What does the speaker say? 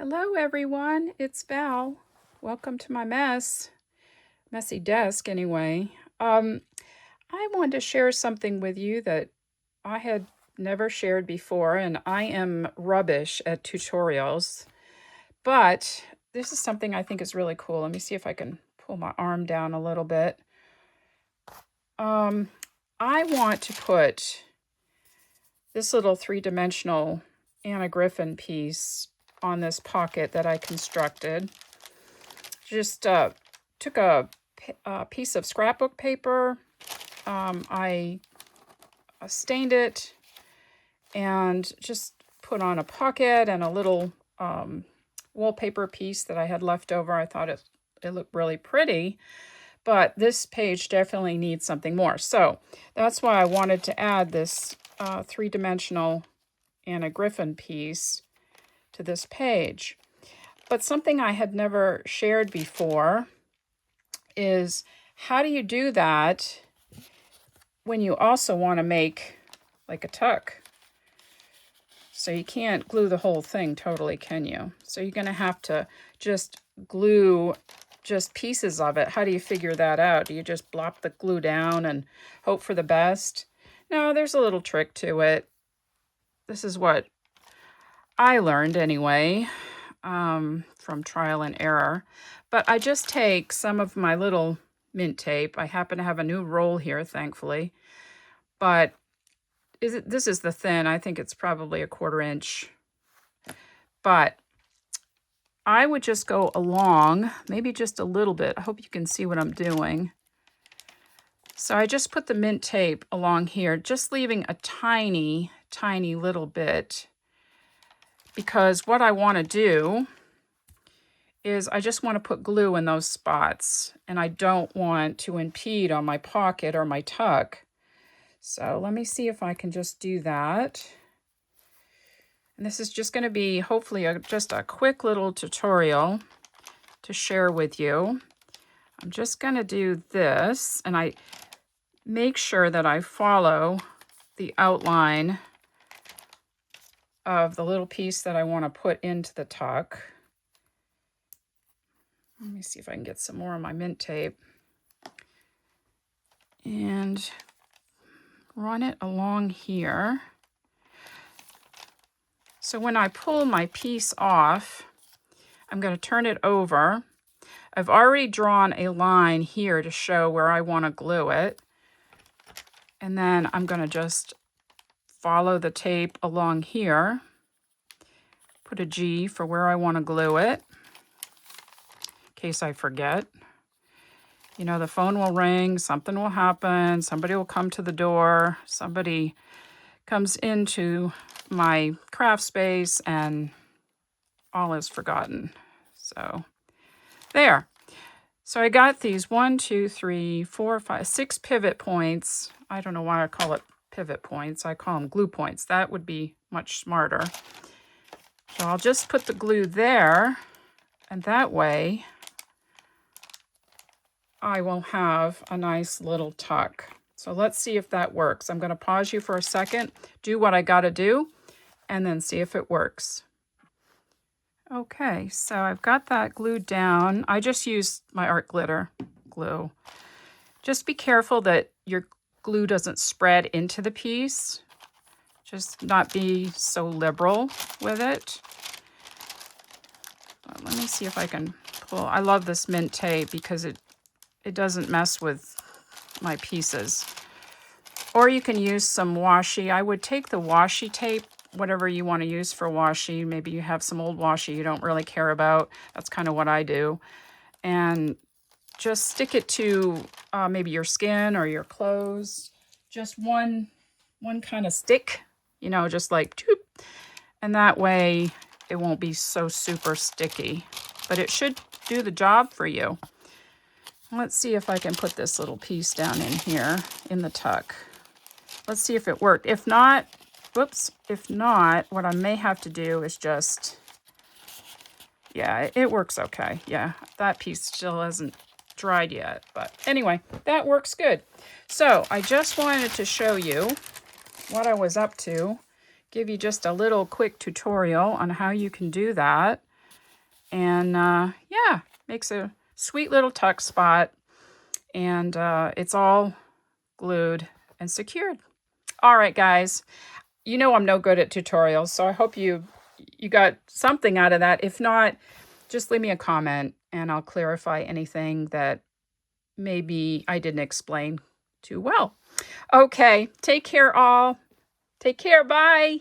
Hello everyone, it's Val. Welcome to my messy desk anyway. I wanted to share something with you that I had never shared before, and I am rubbish at tutorials, but this is something I think is really cool. Let me see if I can pull my arm down a little bit. I want to put this little three-dimensional Anna Griffin piece on this pocket that I constructed. Just took a piece of scrapbook paper. I stained it and just put on a pocket and a little wallpaper piece that I had left over. I thought it looked really pretty, but this page definitely needs something more. So that's why I wanted to add this three-dimensional Anna Griffin piece to this page. But something I had never shared before is how do you do that when you also want to make like a tuck? So you can't glue the whole thing totally, can you? So you're going to have to just glue just pieces of it. How do you figure that out? Do you just blop the glue down and hope for the best? No, there's a little trick to it. This is what I learned anyway. From trial and error. But I just take some of my little mint tape. I happen to have a new roll here, thankfully. But this is the thin. I think it's probably a 1/4 inch. But I would just go along, maybe just a little bit. I hope you can see what I'm doing. So I just put the mint tape along here, just leaving a tiny, tiny little bit. Because what I want to do is I just want to put glue in those spots, and I don't want to impede on my pocket or my tuck. So let me see if I can just do that. And this is just going to be hopefully just a quick little tutorial to share with you. I'm just going to do this, and I make sure that I follow the outline of the little piece that I want to put into the tuck. Let me see if I can get some more of my mint tape. And run it along here. So when I pull my piece off, I'm going to turn it over. I've already drawn a line here to show where I want to glue it. And then I'm going to just follow the tape along here. Put a G for where I want to glue it, in case I forget. You know, the phone will ring, something will happen, somebody will come to the door, somebody comes into my craft space, and all is forgotten. So there. So I got these 1, 2, 3, 4, 5, 6 pivot points. I don't know why I call it pivot points. I call them glue points. That would be much smarter. So I'll just put the glue there, and that way I will have a nice little tuck. So let's see if that works. I'm going to pause you for a second, do what I got to do, and then see if it works. Okay, so I've got that glued down. I just used my art glitter glue. Just be careful that your glue doesn't spread into the piece. Just not be so liberal with it. Let me see if I can pull. I love this mint tape because it doesn't mess with my pieces. Or you can use some washi. I would take the washi tape, whatever you want to use for washi. Maybe you have some old washi you don't really care about. That's kind of what I do. And just stick it to maybe your skin or your clothes. Just one kind of stick, you know, just like doop. And that way it won't be so super sticky. But it should do the job for you. Let's see if I can put this little piece down in here in the tuck. Let's see if it worked. If not, whoops, if not, what I may have to do is just, yeah, it works okay. Yeah, that piece still hasn't dried yet. But anyway, that works good. So I just wanted to show you what I was up to, give you just a little quick tutorial on how you can do that. And yeah, makes a sweet little tuck spot. And it's all glued and secured. All right, guys. You know I'm no good at tutorials, so I hope you got something out of that. If not, just leave me a comment and I'll clarify anything that maybe I didn't explain too well. Okay, take care all. Take care, bye.